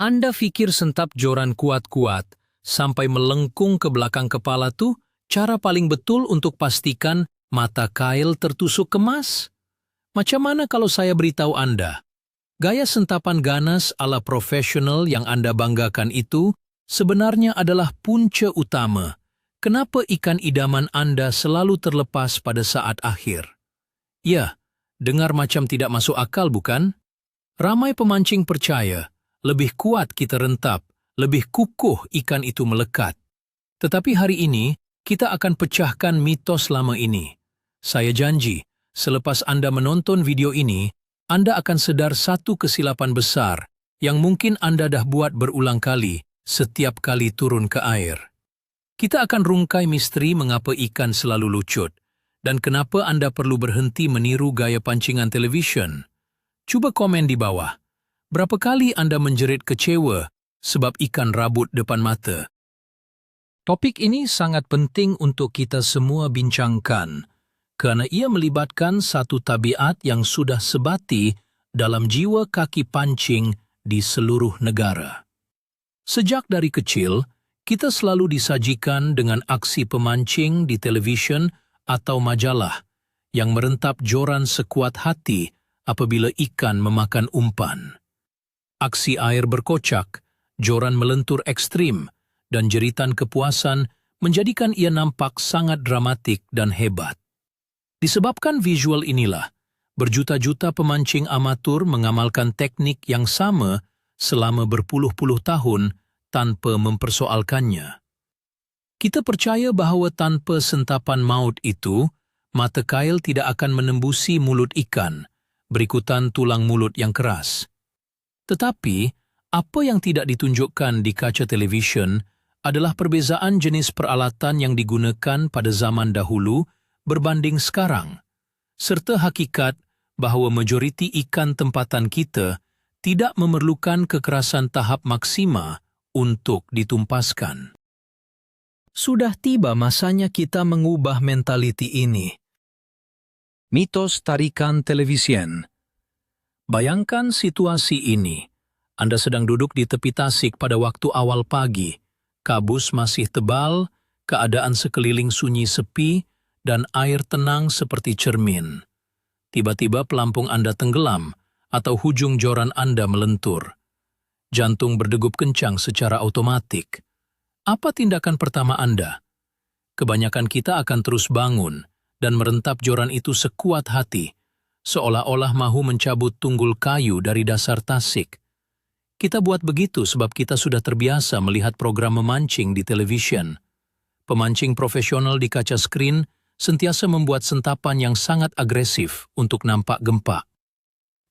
Anda pikir sentap joran kuat-kuat sampai melengkung ke belakang kepala tuh cara paling betul untuk pastikan mata kail tertusuk kemas? Macam mana kalau saya beritahu Anda? Gaya sentapan ganas ala profesional yang Anda banggakan itu sebenarnya adalah punca utama kenapa ikan idaman Anda selalu terlepas pada saat akhir. Ya, dengar macam tidak masuk akal bukan? Ramai pemancing percaya, lebih kuat kita rentap, lebih kukuh ikan itu melekat. Tetapi hari ini, kita akan pecahkan mitos lama ini. Saya janji, selepas Anda menonton video ini, Anda akan sedar satu kesilapan besar yang mungkin Anda dah buat berulang kali setiap kali turun ke air. Kita akan rungkai misteri mengapa ikan selalu lucut dan kenapa Anda perlu berhenti meniru gaya pancingan televisyen. Cuba komen di bawah. Berapa kali Anda menjerit kecewa sebab ikan rabut depan mata? Topik ini sangat penting untuk kita semua bincangkan, kerana ia melibatkan satu tabiat yang sudah sebati dalam jiwa kaki pancing di seluruh negara. Sejak dari kecil, kita selalu disajikan dengan aksi pemancing di televisyen atau majalah yang merentap joran sekuat hati apabila ikan memakan umpan. Aksi air berkocak, joran melentur ekstrim, dan jeritan kepuasan menjadikan ia nampak sangat dramatik dan hebat. Disebabkan visual inilah, berjuta-juta pemancing amatur mengamalkan teknik yang sama selama berpuluh-puluh tahun tanpa mempersoalkannya. Kita percaya bahawa tanpa sentapan maut itu, mata kail tidak akan menembusi mulut ikan, berikutan tulang mulut yang keras. Tetapi, apa yang tidak ditunjukkan di kaca televisyen adalah perbezaan jenis peralatan yang digunakan pada zaman dahulu berbanding sekarang, serta hakikat bahawa majoriti ikan tempatan kita tidak memerlukan kekerasan tahap maksima untuk ditumpaskan. Sudah tiba masanya kita mengubah mentaliti ini. Mitos tarikan televisyen. Bayangkan situasi ini. Anda sedang duduk di tepi tasik pada waktu awal pagi. Kabus masih tebal, keadaan sekeliling sunyi sepi, dan air tenang seperti cermin. Tiba-tiba pelampung Anda tenggelam atau hujung joran Anda melentur. Jantung berdegup kencang secara otomatik. Apa tindakan pertama Anda? Kebanyakan kita akan terus bangun dan merentap joran itu sekuat hati, seolah-olah mahu mencabut tunggul kayu dari dasar tasik. Kita buat begitu sebab kita sudah terbiasa melihat program memancing di televisyen. Pemancing profesional di kaca skrin sentiasa membuat sentapan yang sangat agresif untuk nampak gempak.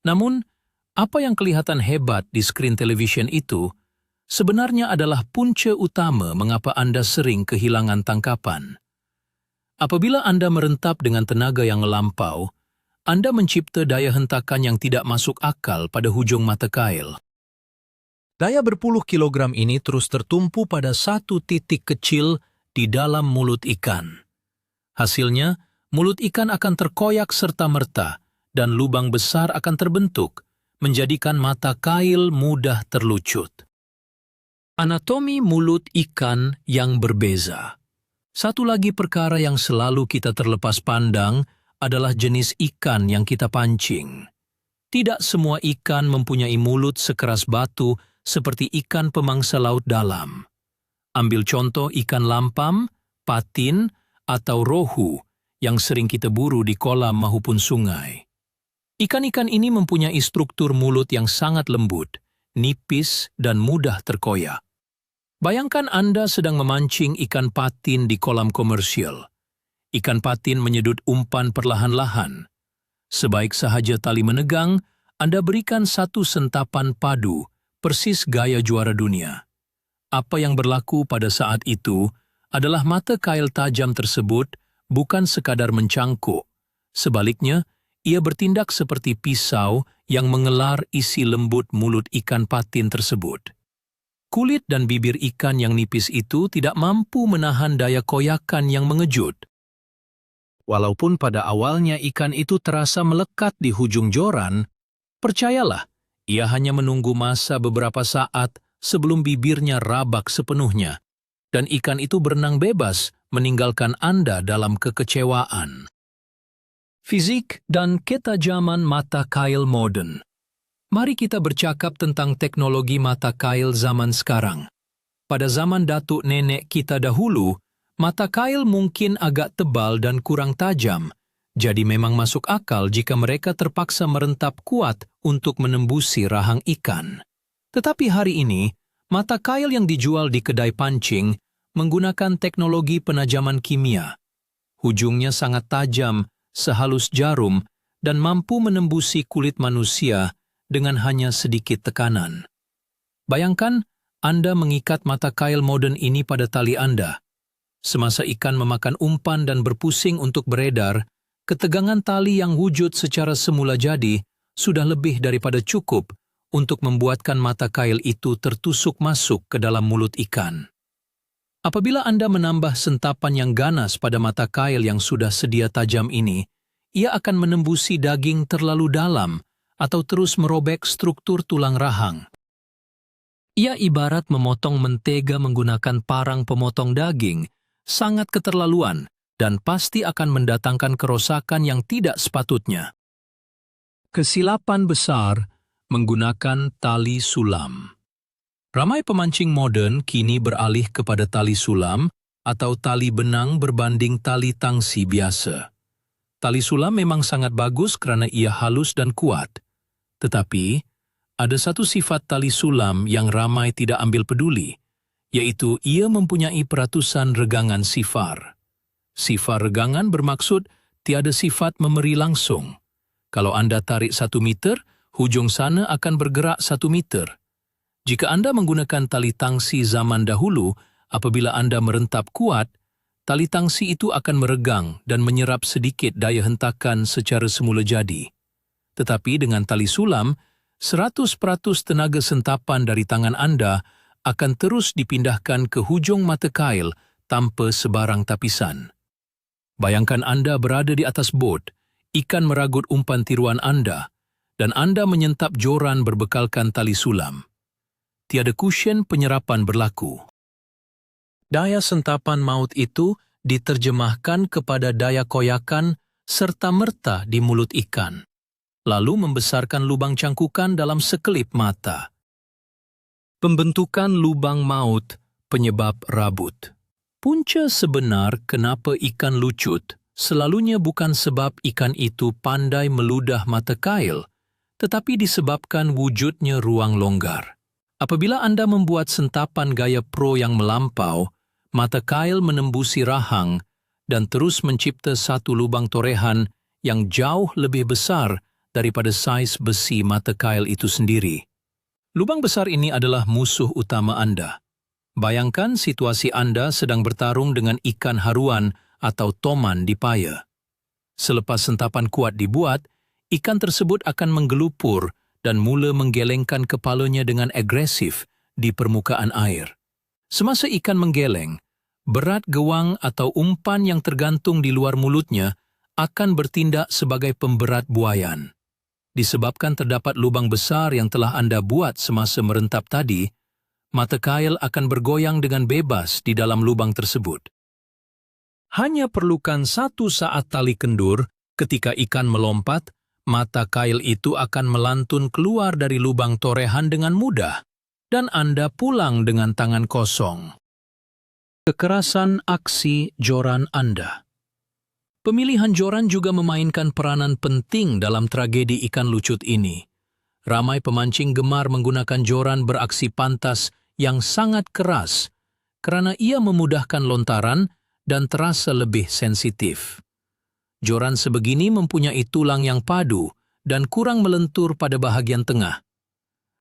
Namun, apa yang kelihatan hebat di skrin televisyen itu sebenarnya adalah punca utama mengapa Anda sering kehilangan tangkapan. Apabila Anda merentap dengan tenaga yang melampau, Anda mencipta daya hentakan yang tidak masuk akal pada hujung mata kail. Daya berpuluh kilogram ini terus tertumpu pada satu titik kecil di dalam mulut ikan. Hasilnya, mulut ikan akan terkoyak serta-merta dan lubang besar akan terbentuk, menjadikan mata kail mudah terlucut. Anatomi mulut ikan yang berbeza. Satu lagi perkara yang selalu kita terlepas pandang adalah jenis ikan yang kita pancing. Tidak semua ikan mempunyai mulut sekeras batu seperti ikan pemangsa laut dalam. Ambil contoh ikan lampam, patin, atau rohu yang sering kita buru di kolam maupun sungai. Ikan-ikan ini mempunyai struktur mulut yang sangat lembut, nipis, dan mudah terkoyak. Bayangkan Anda sedang memancing ikan patin di kolam komersial. Ikan patin menyedut umpan perlahan-lahan. Sebaik sahaja tali menegang, Anda berikan satu sentapan padu, persis gaya juara dunia. Apa yang berlaku pada saat itu adalah mata kail tajam tersebut bukan sekadar mencangkuk. Sebaliknya, ia bertindak seperti pisau yang mengelar isi lembut mulut ikan patin tersebut. Kulit dan bibir ikan yang nipis itu tidak mampu menahan daya koyakan yang mengejut. Walaupun pada awalnya ikan itu terasa melekat di hujung joran, percayalah, Ia hanya menunggu masa beberapa saat sebelum bibirnya rabak sepenuhnya, dan ikan itu berenang bebas meninggalkan Anda dalam kekecewaan. Fizik dan ketajaman mata kail modern. Mari kita bercakap tentang teknologi mata kail zaman sekarang. Pada zaman datuk nenek kita dahulu, mata kail mungkin agak tebal dan kurang tajam, jadi memang masuk akal jika mereka terpaksa merentap kuat untuk menembusi rahang ikan. Tetapi hari ini, mata kail yang dijual di kedai pancing menggunakan teknologi penajaman kimia. Ujungnya sangat tajam, sehalus jarum, dan mampu menembusi kulit manusia dengan hanya sedikit tekanan. Bayangkan, Anda mengikat mata kail modern ini pada tali Anda. Semasa ikan memakan umpan dan berpusing untuk beredar, ketegangan tali yang wujud secara semula jadi sudah lebih daripada cukup untuk membuatkan mata kail itu tertusuk masuk ke dalam mulut ikan. Apabila Anda menambah sentapan yang ganas pada mata kail yang sudah sedia tajam ini, ia akan menembusi daging terlalu dalam atau terus merobek struktur tulang rahang. Ia ibarat memotong mentega menggunakan parang pemotong daging, sangat keterlaluan dan pasti akan mendatangkan kerosakan yang tidak sepatutnya. Kesilapan besar menggunakan tali sulam. Ramai pemancing modern kini beralih kepada tali sulam atau tali benang berbanding tali tangsi biasa. Tali sulam memang sangat bagus kerana ia halus dan kuat. Tetapi, ada satu sifat tali sulam yang ramai tidak ambil peduli, yaitu ia mempunyai peratusan regangan sifar. Sifar regangan bermaksud tiada sifat memberi langsung. Kalau Anda tarik 1 meter, hujung sana akan bergerak 1 meter. Jika Anda menggunakan tali tangsi zaman dahulu, apabila Anda merentap kuat, tali tangsi itu akan meregang dan menyerap sedikit daya hentakan secara semula jadi. Tetapi dengan tali sulam, 100% tenaga sentapan dari tangan Anda akan terus dipindahkan ke hujung mata kail tanpa sebarang tapisan. Bayangkan Anda berada di atas bot, ikan meragut umpan tiruan Anda, dan Anda menyentap joran berbekalkan tali sulam. Tiada kusyen penyerapan berlaku. Daya sentapan maut itu diterjemahkan kepada daya koyakan serta-merta di mulut ikan, lalu membesarkan lubang cangkukan dalam sekelip mata. Pembentukan lubang maut penyebab rabut. Punca sebenar kenapa ikan lucut selalunya bukan sebab ikan itu pandai meludah mata kail, tetapi disebabkan wujudnya ruang longgar. Apabila Anda membuat sentapan gaya pro yang melampau, mata kail menembusi rahang dan terus mencipta satu lubang torehan yang jauh lebih besar daripada saiz besi mata kail itu sendiri. Lubang besar ini adalah musuh utama Anda. Bayangkan situasi Anda sedang bertarung dengan ikan haruan atau toman di paya. Selepas sentapan kuat dibuat, ikan tersebut akan menggelupur dan mula menggelengkan kepalanya dengan agresif di permukaan air. Semasa ikan menggeleng, berat gewang atau umpan yang tergantung di luar mulutnya akan bertindak sebagai pemberat buayan. Disebabkan terdapat lubang besar yang telah Anda buat semasa merentap tadi, mata kail akan bergoyang dengan bebas di dalam lubang tersebut. Hanya perlukan 1 saat tali kendur ketika ikan melompat, mata kail itu akan melantun keluar dari lubang torehan dengan mudah, dan Anda pulang dengan tangan kosong. Kekerasan aksi joran Anda. Pemilihan joran juga memainkan peranan penting dalam tragedi ikan lucut ini. Ramai pemancing gemar menggunakan joran beraksi pantas yang sangat keras, kerana ia memudahkan lontaran dan terasa lebih sensitif. Joran sebegini mempunyai tulang yang padu dan kurang melentur pada bahagian tengah.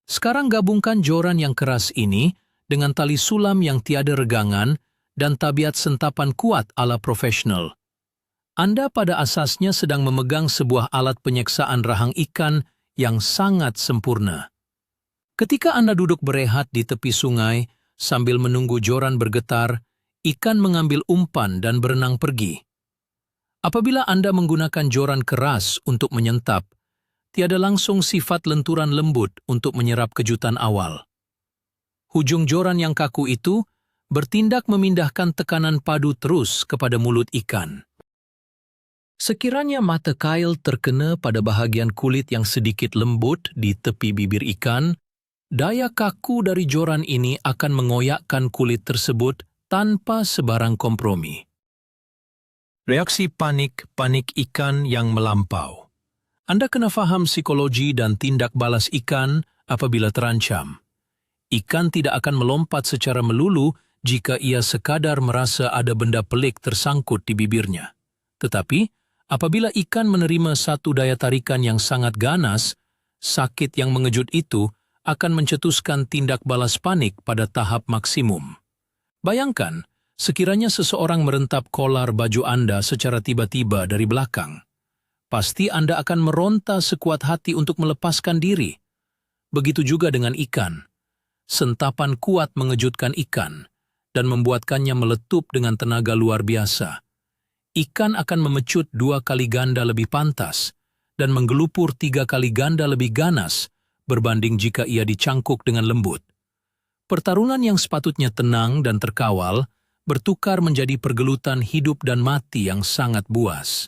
Sekarang gabungkan joran yang keras ini dengan tali sulam yang tiada regangan dan tabiat sentapan kuat ala profesional. Anda pada asasnya sedang memegang sebuah alat penyeksaan rahang ikan yang sangat sempurna. Ketika Anda duduk berehat di tepi sungai sambil menunggu joran bergetar, ikan mengambil umpan dan berenang pergi. Apabila Anda menggunakan joran keras untuk menyentap, tiada langsung sifat lenturan lembut untuk menyerap kejutan awal. Hujung joran yang kaku itu bertindak memindahkan tekanan padu terus kepada mulut ikan. Sekiranya mata kail terkena pada bahagian kulit yang sedikit lembut di tepi bibir ikan, daya kaku dari joran ini akan mengoyakkan kulit tersebut tanpa sebarang kompromi. Reaksi panik ikan yang melampau. Anda kena faham psikologi dan tindak balas ikan apabila terancam. Ikan tidak akan melompat secara melulu jika ia sekadar merasa ada benda pelik tersangkut di bibirnya. Tetapi, apabila ikan menerima satu daya tarikan yang sangat ganas, sakit yang mengejut itu akan mencetuskan tindak balas panik pada tahap maksimum. Bayangkan, sekiranya seseorang merentap kolar baju Anda secara tiba-tiba dari belakang. Pasti Anda akan meronta sekuat hati untuk melepaskan diri. Begitu juga dengan ikan. Sentapan kuat mengejutkan ikan dan membuatkannya meletup dengan tenaga luar biasa. Ikan akan memecut 2 kali ganda lebih pantas dan menggelupur 3 kali ganda lebih ganas berbanding jika ia dicangkuk dengan lembut. Pertarungan yang sepatutnya tenang dan terkawal bertukar menjadi pergelutan hidup dan mati yang sangat buas.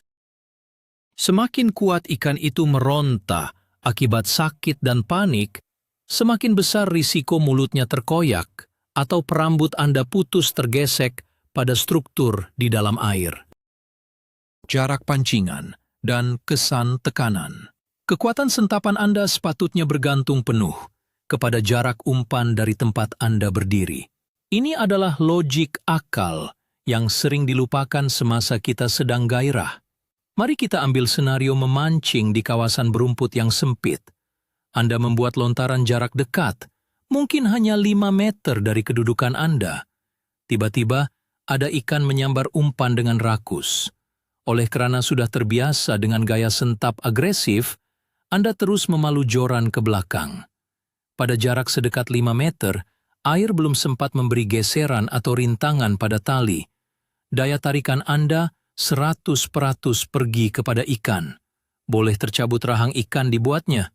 Semakin kuat ikan itu meronta akibat sakit dan panik, semakin besar risiko mulutnya terkoyak atau perambut Anda putus tergesek pada struktur di dalam air. Jarak pancingan dan kesan tekanan. Kekuatan sentapan Anda sepatutnya bergantung penuh kepada jarak umpan dari tempat Anda berdiri. Ini adalah logik akal yang sering dilupakan semasa kita sedang gairah. Mari kita ambil senario memancing di kawasan berumput yang sempit. Anda membuat lontaran jarak dekat, mungkin hanya 5 meter dari kedudukan Anda. Tiba-tiba, ada ikan menyambar umpan dengan rakus. Oleh karena sudah terbiasa dengan gaya sentap agresif, Anda terus memalu joran ke belakang. Pada jarak sedekat 5 meter, air belum sempat memberi geseran atau rintangan pada tali. Daya tarikan Anda 100% pergi kepada ikan. Boleh tercabut rahang ikan dibuatnya.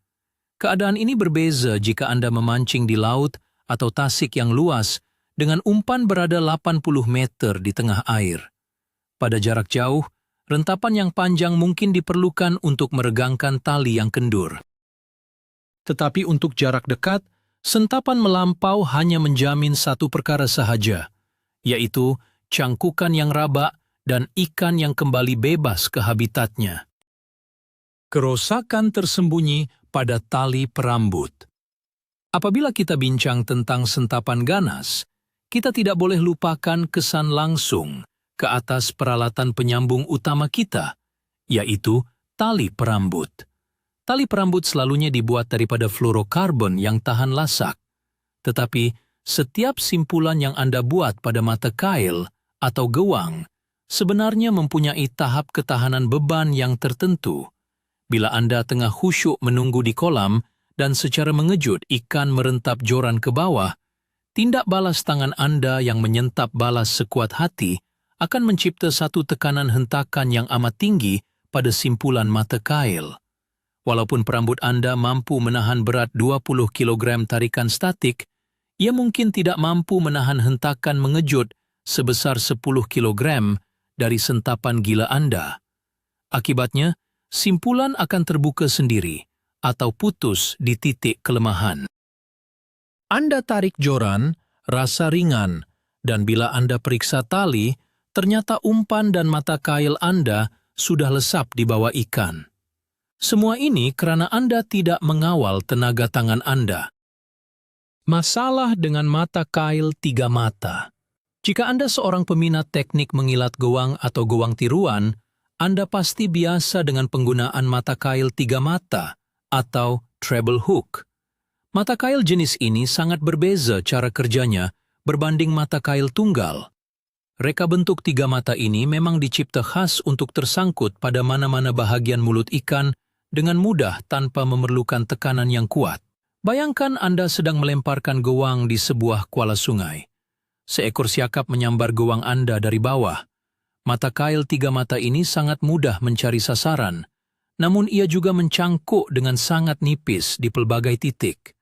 Keadaan ini berbeza jika Anda memancing di laut atau tasik yang luas dengan umpan berada 80 meter di tengah air. Pada jarak jauh, rentapan yang panjang mungkin diperlukan untuk meregangkan tali yang kendur. Tetapi untuk jarak dekat, sentapan melampau hanya menjamin satu perkara sahaja, yaitu cangkukan yang rabak dan ikan yang kembali bebas ke habitatnya. Kerusakan tersembunyi pada tali perambut. Apabila kita bincang tentang sentapan ganas, kita tidak boleh lupakan kesan langsung ke atas peralatan penyambung utama kita, yaitu tali perambut. Tali perambut selalunya dibuat daripada fluorokarbon yang tahan lasak. Tetapi setiap simpulan yang Anda buat pada mata kail atau gewang sebenarnya mempunyai tahap ketahanan beban yang tertentu. Bila Anda tengah khusyuk menunggu di kolam dan secara mengejut ikan merentap joran ke bawah, tindak balas tangan Anda yang menyentap balas sekuat hati akan mencipta satu tekanan hentakan yang amat tinggi pada simpulan mata kail. Walaupun perambut Anda mampu menahan berat 20 kg tarikan statik, ia mungkin tidak mampu menahan hentakan mengejut sebesar 10 kg dari sentapan gila Anda. Akibatnya, simpulan akan terbuka sendiri atau putus di titik kelemahan. Anda tarik joran, rasa ringan, dan bila Anda periksa tali, ternyata umpan dan mata kail Anda sudah lesap di bawah ikan. Semua ini karena Anda tidak mengawal tenaga tangan Anda. Masalah dengan mata kail 3 mata. Jika Anda seorang peminat teknik mengilat gewang atau gewang tiruan, Anda pasti biasa dengan penggunaan mata kail 3 mata atau treble hook. Mata kail jenis ini sangat berbeza cara kerjanya berbanding mata kail tunggal. Reka bentuk 3 mata ini memang dicipta khas untuk tersangkut pada mana-mana bahagian mulut ikan dengan mudah tanpa memerlukan tekanan yang kuat. Bayangkan Anda sedang melemparkan gewang di sebuah kuala sungai. Seekor siakap menyambar gewang Anda dari bawah. Mata kail 3 mata ini sangat mudah mencari sasaran, namun ia juga mencangkuk dengan sangat nipis di pelbagai titik.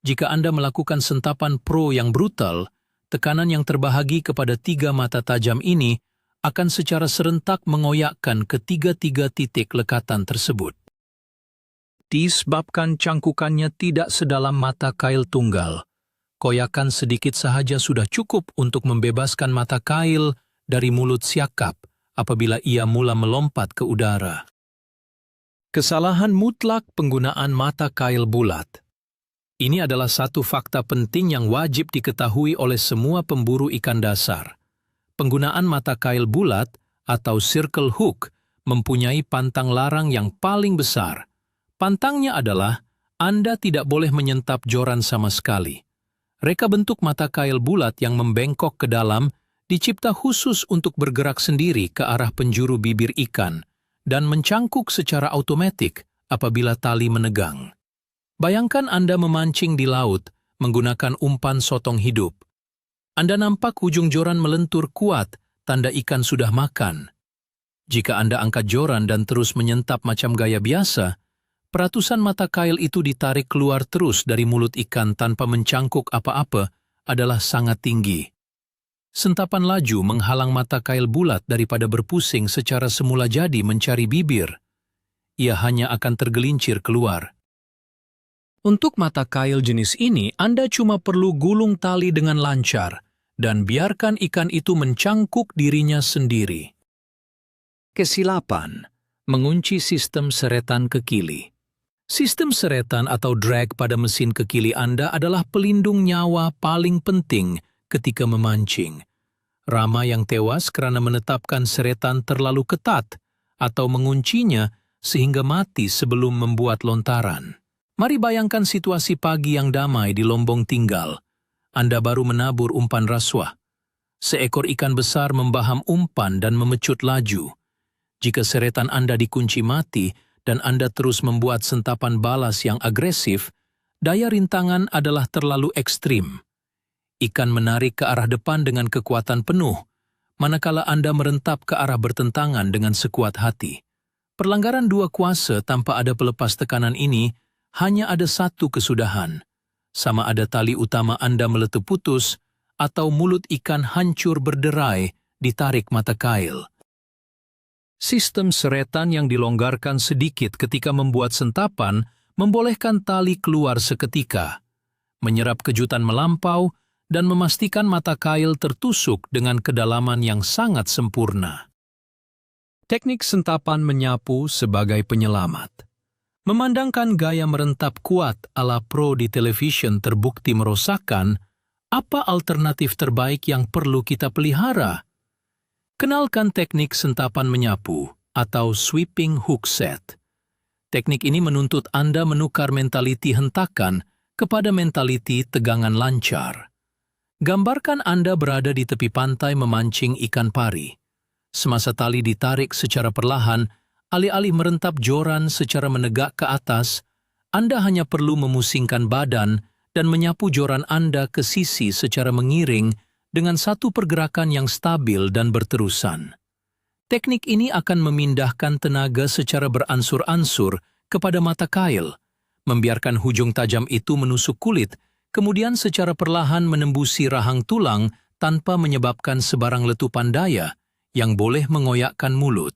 Jika Anda melakukan sentapan pro yang brutal, tekanan yang terbahagi kepada 3 mata tajam ini akan secara serentak mengoyakkan ketiga-tiga titik lekatan tersebut. Disebabkan cangkukannya tidak sedalam mata kail tunggal, koyakan sedikit sahaja sudah cukup untuk membebaskan mata kail dari mulut siakap apabila ia mula melompat ke udara. Kesalahan mutlak penggunaan mata kail bulat. Ini adalah satu fakta penting yang wajib diketahui oleh semua pemburu ikan dasar. Penggunaan mata kail bulat atau circle hook mempunyai pantang larang yang paling besar. Pantangnya adalah Anda tidak boleh menyentap joran sama sekali. Reka bentuk mata kail bulat yang membengkok ke dalam dicipta khusus untuk bergerak sendiri ke arah penjuru bibir ikan dan mencangkuk secara otomatis apabila tali menegang. Bayangkan Anda memancing di laut menggunakan umpan sotong hidup. Anda nampak ujung joran melentur kuat, tanda ikan sudah makan. Jika Anda angkat joran dan terus menyentap macam gaya biasa, peratusan mata kail itu ditarik keluar terus dari mulut ikan tanpa mencangkuk apa-apa adalah sangat tinggi. Sentapan laju menghalang mata kail bulat daripada berpusing secara semula jadi mencari bibir. Ia hanya akan tergelincir keluar. Untuk mata kail jenis ini, Anda cuma perlu gulung tali dengan lancar dan biarkan ikan itu mencangkuk dirinya sendiri. Kesilapan, mengunci sistem seretan kekili. Sistem seretan atau drag pada mesin kekili Anda adalah pelindung nyawa paling penting ketika memancing. Rama yang tewas karena menetapkan seretan terlalu ketat atau menguncinya sehingga mati sebelum membuat lontaran. Mari bayangkan situasi pagi yang damai di Lombong Tinggal. Anda baru menabur umpan raswah. Seekor ikan besar membaham umpan dan memecut laju. Jika seretan Anda dikunci mati dan Anda terus membuat sentapan balas yang agresif, daya rintangan adalah terlalu ekstrim. Ikan menarik ke arah depan dengan kekuatan penuh, manakala Anda merentap ke arah bertentangan dengan sekuat hati. Perlanggaran dua kuasa tanpa ada pelepas tekanan ini hanya ada satu kesudahan. Sama ada tali utama Anda meletup putus atau mulut ikan hancur berderai ditarik mata kail. Sistem seretan yang dilonggarkan sedikit ketika membuat sentapan membolehkan tali keluar seketika, menyerap kejutan melampau, dan memastikan mata kail tertusuk dengan kedalaman yang sangat sempurna. Teknik sentapan menyapu sebagai penyelamat. Memandangkan gaya merentap kuat ala pro di televisyen terbukti merosakkan, apa alternatif terbaik yang perlu kita pelihara? Kenalkan teknik sentapan menyapu atau sweeping hook set. Teknik ini menuntut Anda menukar mentaliti hentakan kepada mentaliti tegangan lancar. Gambarkan Anda berada di tepi pantai memancing ikan pari. Semasa tali ditarik secara perlahan, alih-alih merentap joran secara menegak ke atas, Anda hanya perlu memusingkan badan dan menyapu joran Anda ke sisi secara mengiring dengan satu pergerakan yang stabil dan berterusan. Teknik ini akan memindahkan tenaga secara beransur-ansur kepada mata kail, membiarkan hujung tajam itu menusuk kulit, kemudian secara perlahan menembusi rahang tulang tanpa menyebabkan sebarang letupan daya yang boleh mengoyakkan mulut.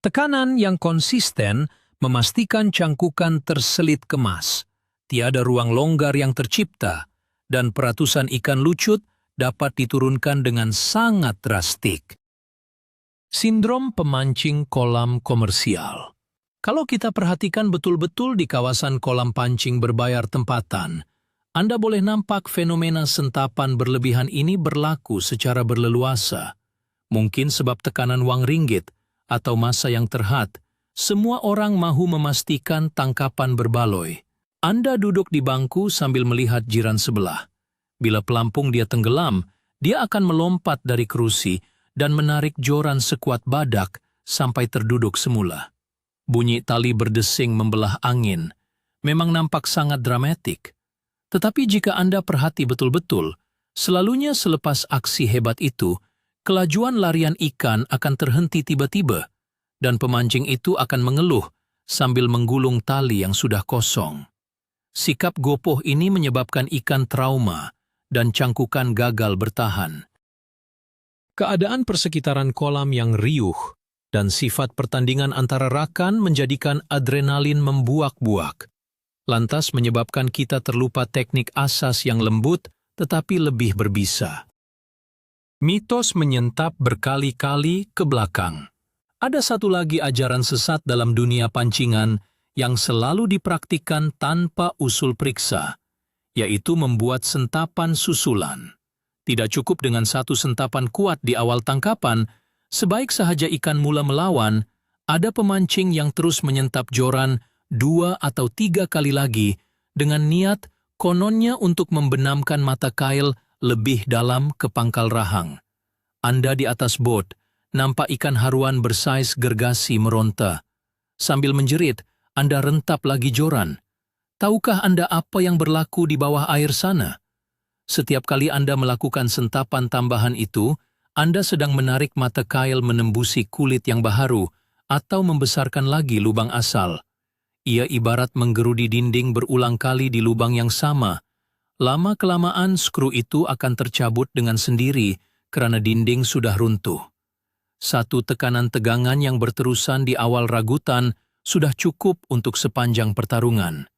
Tekanan yang konsisten memastikan cangkukan terselit kemas, tiada ruang longgar yang tercipta, dan peratusan ikan lucut dapat diturunkan dengan sangat drastik. Sindrom pemancing kolam komersial. Kalau kita perhatikan betul-betul di kawasan kolam pancing berbayar tempatan, Anda boleh nampak fenomena sentapan berlebihan ini berlaku secara berleluasa. Mungkin sebab tekanan wang ringgit atau masa yang terhad, semua orang mahu memastikan tangkapan berbaloi. Anda duduk di bangku sambil melihat jiran sebelah. Bila pelampung dia tenggelam, dia akan melompat dari kerusi dan menarik joran sekuat badak sampai terduduk semula. Bunyi tali berdesing membelah angin memang nampak sangat dramatik. Tetapi jika Anda perhati betul-betul, selalunya selepas aksi hebat itu, kelajuan larian ikan akan terhenti tiba-tiba, dan pemancing itu akan mengeluh sambil menggulung tali yang sudah kosong. Sikap gopoh ini menyebabkan ikan trauma dan cangkukan gagal bertahan. Keadaan persekitaran kolam yang riuh dan sifat pertandingan antara rakan menjadikan adrenalin membuak-buak, lantas menyebabkan kita terlupa teknik asas yang lembut tetapi lebih berbisa. Mitos menyentap berkali-kali ke belakang. Ada satu lagi ajaran sesat dalam dunia pancingan yang selalu dipraktikkan tanpa usul periksa, yaitu membuat sentapan susulan. Tidak cukup dengan satu sentapan kuat di awal tangkapan, sebaik sahaja ikan mula melawan, ada pemancing yang terus menyentap joran 2 atau 3 kali lagi dengan niat kononnya untuk membenamkan mata kail lebih dalam ke pangkal rahang. Anda di atas bot, nampak ikan haruan bersaiz gergasi meronta. Sambil menjerit, Anda rentap lagi joran. Tahukah Anda apa yang berlaku di bawah air sana? Setiap kali Anda melakukan sentapan tambahan itu, Anda sedang menarik mata kail menembusi kulit yang baharu atau membesarkan lagi lubang asal. Ia ibarat menggerudi dinding berulang kali di lubang yang sama. Lama-kelamaan skru itu akan tercabut dengan sendiri karena dinding sudah runtuh. Satu tekanan tegangan yang berterusan di awal ragutan sudah cukup untuk sepanjang pertarungan.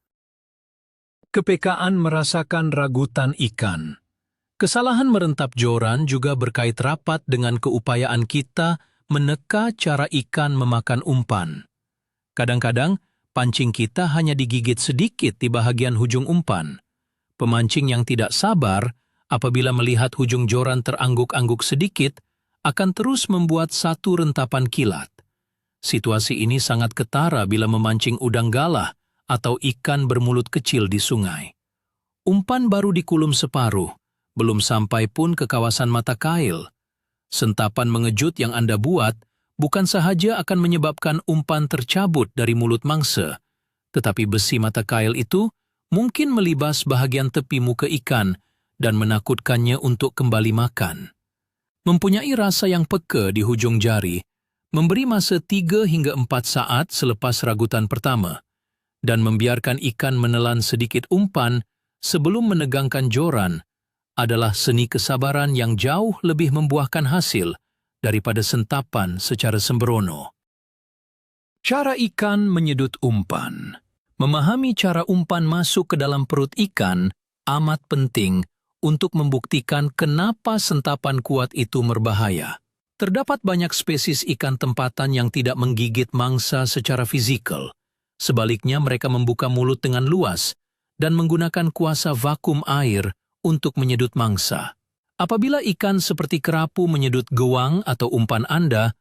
Kepekaan merasakan ragutan ikan. Kesalahan merentap joran juga berkait rapat dengan keupayaan kita meneka cara ikan memakan umpan. Kadang-kadang, pancing kita hanya digigit sedikit di bahagian hujung umpan. Pemancing yang tidak sabar, apabila melihat hujung joran terangguk-angguk sedikit, akan terus membuat satu rentapan kilat. Situasi ini sangat ketara bila memancing udang galah atau ikan bermulut kecil di sungai. Umpan baru dikulum separuh, belum sampai pun ke kawasan mata kail. Sentapan mengejut yang Anda buat bukan sahaja akan menyebabkan umpan tercabut dari mulut mangsa, tetapi besi mata kail itu mungkin melibas bahagian tepi muka ikan dan menakutkannya untuk kembali makan. Mempunyai rasa yang peka di hujung jari, memberi masa 3 hingga 4 saat selepas ragutan pertama, dan membiarkan ikan menelan sedikit umpan sebelum menegangkan joran adalah seni kesabaran yang jauh lebih membuahkan hasil daripada sentapan secara sembrono. Cara ikan menyedut umpan. Memahami cara umpan masuk ke dalam perut ikan amat penting untuk membuktikan kenapa sentapan kuat itu berbahaya. Terdapat banyak spesies ikan tempatan yang tidak menggigit mangsa secara fisikal. Sebaliknya mereka membuka mulut dengan luas dan menggunakan kuasa vakum air untuk menyedut mangsa. Apabila ikan seperti kerapu menyedut gewang atau umpan Anda,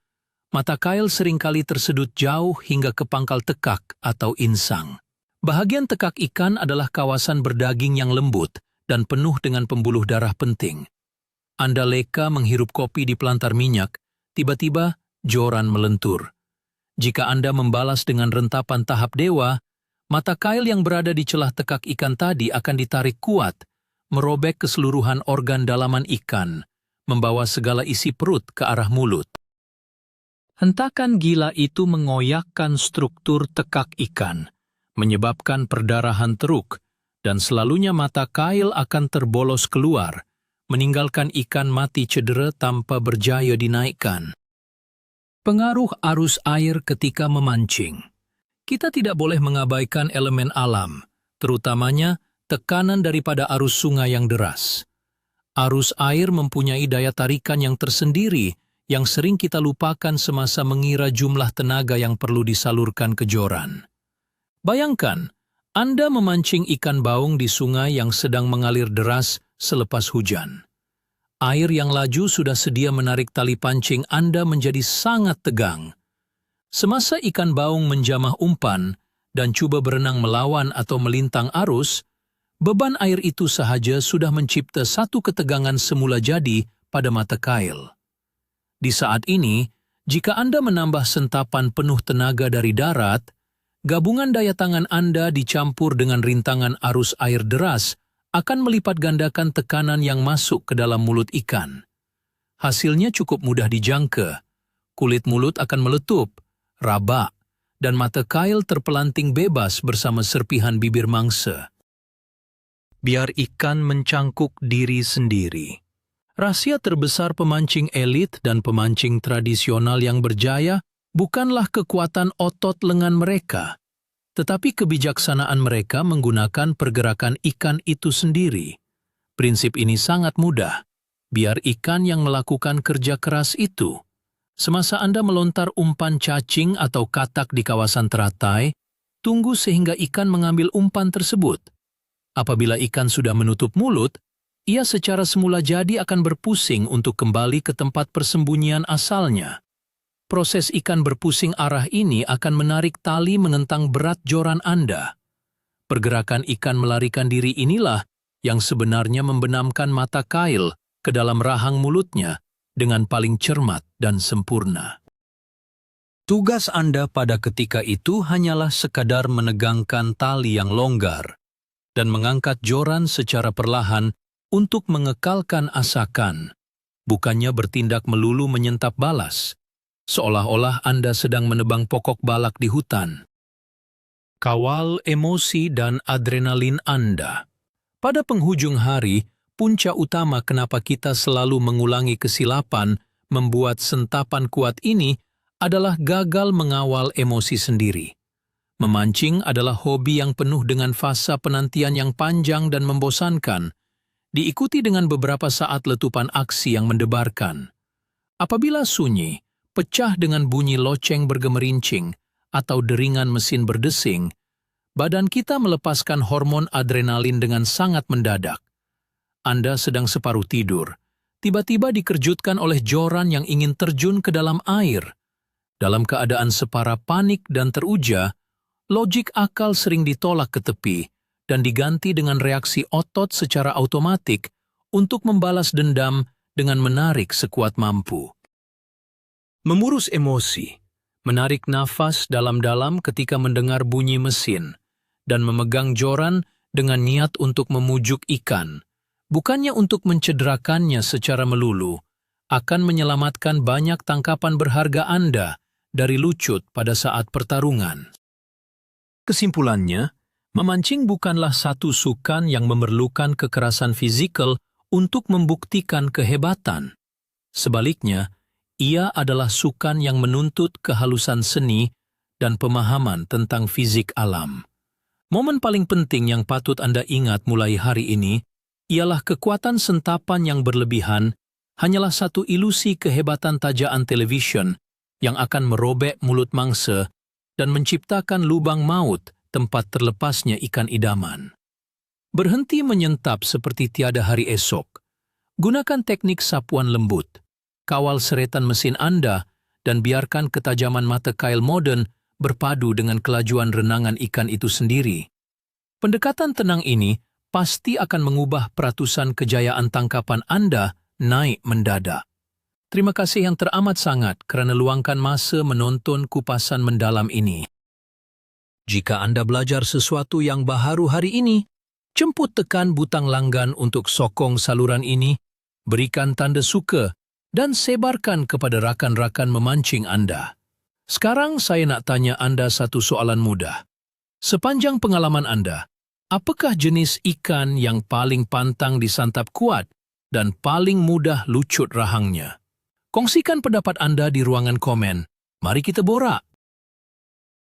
mata kail seringkali tersedut jauh hingga ke pangkal tekak atau insang. Bahagian tekak ikan adalah kawasan berdaging yang lembut dan penuh dengan pembuluh darah penting. Anda leka menghirup kopi di pelantar minyak, tiba-tiba joran melentur. Jika Anda membalas dengan rentapan tahap dewa, mata kail yang berada di celah tekak ikan tadi akan ditarik kuat, merobek keseluruhan organ dalaman ikan, membawa segala isi perut ke arah mulut. Hentakan gila itu mengoyakkan struktur tekak ikan, menyebabkan perdarahan teruk, dan selalunya mata kail akan terbolos keluar, meninggalkan ikan mati cedera tanpa berjaya dinaikkan. Pengaruh arus air ketika memancing. Kita tidak boleh mengabaikan elemen alam, terutamanya tekanan daripada arus sungai yang deras. Arus air mempunyai daya tarikan yang tersendiri yang sering kita lupakan semasa mengira jumlah tenaga yang perlu disalurkan ke joran. Bayangkan, Anda memancing ikan baung di sungai yang sedang mengalir deras selepas hujan. Air yang laju sudah sedia menarik tali pancing Anda menjadi sangat tegang. Semasa ikan baung menjamah umpan dan cuba berenang melawan atau melintang arus, beban air itu sahaja sudah mencipta satu ketegangan semula jadi pada mata kail. Di saat ini, jika Anda menambah sentapan penuh tenaga dari darat, gabungan daya tangan Anda dicampur dengan rintangan arus air deras akan melipat gandakan tekanan yang masuk ke dalam mulut ikan. Hasilnya cukup mudah dijangka. Kulit mulut akan meletup, raba, dan mata kail terpelanting bebas bersama serpihan bibir mangsa. Biar ikan mencangkuk diri sendiri. Rahasia terbesar pemancing elit dan pemancing tradisional yang berjaya bukanlah kekuatan otot lengan mereka, tetapi kebijaksanaan mereka menggunakan pergerakan ikan itu sendiri. Prinsip ini sangat mudah. Biar ikan yang melakukan kerja keras itu. Semasa Anda melontar umpan cacing atau katak di kawasan teratai, tunggu sehingga ikan mengambil umpan tersebut. Apabila ikan sudah menutup mulut, ia secara semula jadi akan berpusing untuk kembali ke tempat persembunyian asalnya. Proses ikan berpusing arah ini akan menarik tali menentang berat joran Anda. Pergerakan ikan melarikan diri inilah yang sebenarnya membenamkan mata kail ke dalam rahang mulutnya dengan paling cermat dan sempurna. Tugas Anda pada ketika itu hanyalah sekadar menegangkan tali yang longgar dan mengangkat joran secara perlahan untuk mengekalkan asakan, bukannya bertindak melulu menyentap balas, seolah-olah Anda sedang menebang pokok balak di hutan. Kawal emosi dan adrenalin Anda. Pada penghujung hari, punca utama kenapa kita selalu mengulangi kesilapan membuat sentapan kuat ini adalah gagal mengawal emosi sendiri. Memancing adalah hobi yang penuh dengan fasa penantian yang panjang dan membosankan, diikuti dengan beberapa saat letupan aksi yang mendebarkan. Apabila sunyi, pecah dengan bunyi loceng bergemerincing atau deringan mesin berdesing, badan kita melepaskan hormon adrenalin dengan sangat mendadak. Anda sedang separuh tidur, tiba-tiba dikejutkan oleh joran yang ingin terjun ke dalam air. Dalam keadaan separa panik dan teruja, logik akal sering ditolak ke tepi dan diganti dengan reaksi otot secara otomatik untuk membalas dendam dengan menarik sekuat mampu. Memurus emosi, menarik nafas dalam-dalam ketika mendengar bunyi mesin, dan memegang joran dengan niat untuk memujuk ikan, bukannya untuk mencederakannya secara melulu, akan menyelamatkan banyak tangkapan berharga Anda dari lucut pada saat pertarungan. Kesimpulannya, memancing bukanlah satu sukan yang memerlukan kekerasan fisikal untuk membuktikan kehebatan. Sebaliknya, ia adalah sukan yang menuntut kehalusan seni dan pemahaman tentang fisik alam. Momen paling penting yang patut Anda ingat mulai hari ini ialah kekuatan sentapan yang berlebihan hanyalah satu ilusi kehebatan tajaan televisyen yang akan merobek mulut mangsa dan menciptakan lubang maut tempat terlepasnya ikan idaman. Berhenti menyentap seperti tiada hari esok. Gunakan teknik sapuan lembut. Kawal seretan mesin Anda dan biarkan ketajaman mata kail modern berpadu dengan kelajuan renangan ikan itu sendiri. Pendekatan tenang ini pasti akan mengubah peratusan kejayaan tangkapan Anda naik mendadak. Terima kasih yang teramat sangat kerana luangkan masa menonton kupasan mendalam ini. Jika Anda belajar sesuatu yang baharu hari ini, jemput tekan butang langgan untuk sokong saluran ini, berikan tanda suka dan sebarkan kepada rakan-rakan memancing Anda. Sekarang saya nak tanya Anda satu soalan mudah. Sepanjang pengalaman Anda, apakah jenis ikan yang paling pantang disantap kuat dan paling mudah lucut rahangnya? Kongsikan pendapat Anda di ruangan komen. Mari kita borak.